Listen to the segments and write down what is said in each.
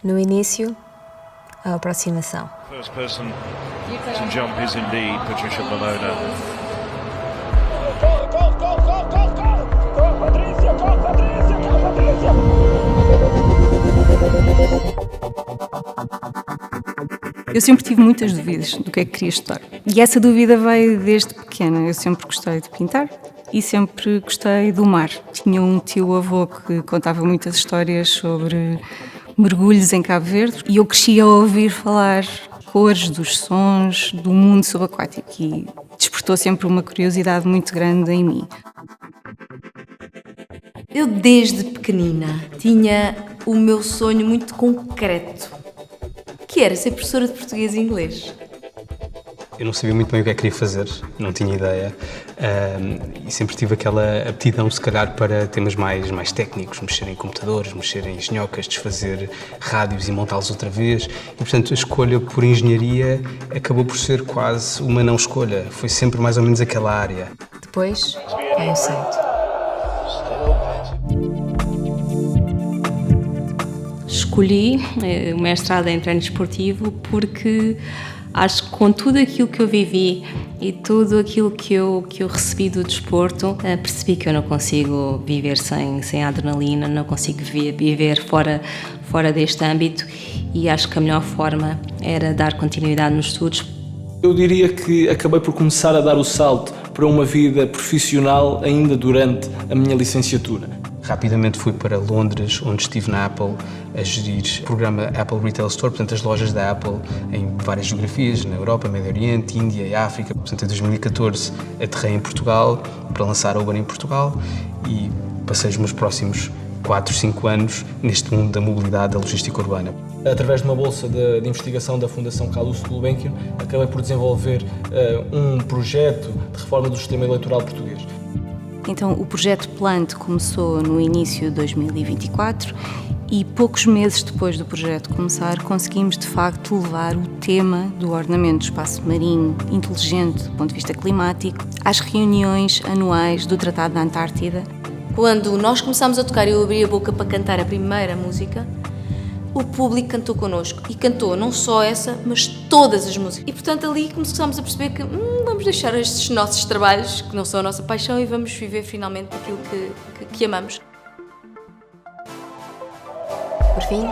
No início, a aproximação. First person to jump is indeed Patricia Bologna. Eu sempre tive muitas dúvidas do que é que queria estudar. E essa dúvida veio desde pequena. Eu sempre gostei de pintar e sempre gostei do mar. Tinha um tio-avô que contava muitas histórias sobre mergulhos em Cabo Verde e eu cresci a ouvir falar cores, dos sons, do mundo subaquático e despertou sempre uma curiosidade muito grande em mim. Eu desde pequenina tinha o meu sonho muito concreto, que era ser professora de português e inglês. Eu não sabia muito bem o que é que queria fazer, não tinha ideia, e sempre tive aquela aptidão, se calhar, para temas mais técnicos, mexer em computadores, mexer em engenhocas, desfazer rádios e montá-los outra vez. E, portanto, a escolha por engenharia acabou por ser quase uma não escolha, foi sempre mais ou menos aquela área. Depois, é aceito. Escolhi o mestrado em treino desportivo porque acho que com tudo aquilo que eu vivi e tudo aquilo que eu recebi do desporto, percebi que eu não consigo viver sem adrenalina, não consigo viver fora deste âmbito e acho que a melhor forma era dar continuidade nos estudos. Eu diria que acabei por começar a dar o salto para uma vida profissional ainda durante a minha licenciatura. Rapidamente fui para Londres, onde estive na Apple a gerir o programa Apple Retail Store, portanto as lojas da Apple em várias geografias, na Europa, Médio Oriente, Índia e África. Portanto, em 2014 aterrei em Portugal para lançar a Uber em Portugal e passei os meus próximos 4, 5 anos neste mundo da mobilidade, da logística urbana. Através de uma bolsa de investigação da Fundação Calouste Gulbenkian, acabei por desenvolver um projeto de reforma do sistema eleitoral português. Então, o projeto Plant começou no início de 2024 e poucos meses depois do projeto começar, conseguimos de facto levar o tema do ordenamento do espaço marinho inteligente do ponto de vista climático às reuniões anuais do Tratado da Antártida. Quando nós começámos a tocar e eu abri a boca para cantar a primeira música, o público cantou connosco e cantou não só essa, mas todas as músicas. E portanto ali começámos a perceber que vamos deixar estes nossos trabalhos, que não são a nossa paixão, e vamos viver finalmente aquilo que amamos. Por fim,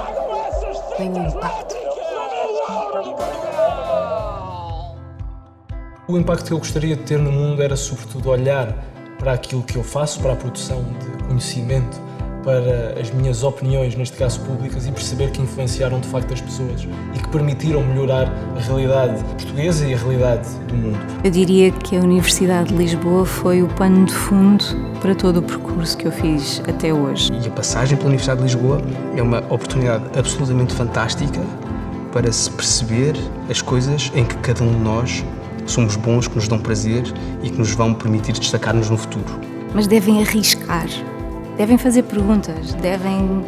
vem o impacto. O impacto que eu gostaria de ter no mundo era sobretudo olhar para aquilo que eu faço, para a produção de conhecimento, para as minhas opiniões, neste caso públicas, e perceber que influenciaram de facto as pessoas e que permitiram melhorar a realidade portuguesa e a realidade do mundo. Eu diria que a Universidade de Lisboa foi o pano de fundo para todo o percurso que eu fiz até hoje. E a passagem pela Universidade de Lisboa é uma oportunidade absolutamente fantástica para se perceber as coisas em que cada um de nós somos bons, que nos dão prazer e que nos vão permitir destacar-nos no futuro. Mas devem arriscar, devem fazer perguntas, devem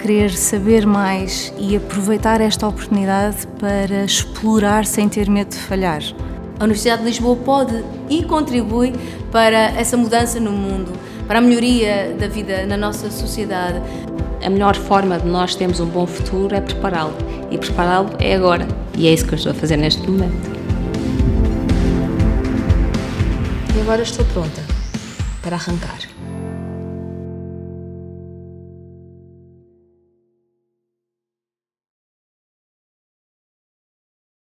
querer saber mais e aproveitar esta oportunidade para explorar sem ter medo de falhar. A Universidade de Lisboa pode e contribui para essa mudança no mundo, para a melhoria da vida na nossa sociedade. A melhor forma de nós termos um bom futuro é prepará-lo e prepará-lo é agora e é isso que eu estou a fazer neste momento. E agora estou pronta para arrancar.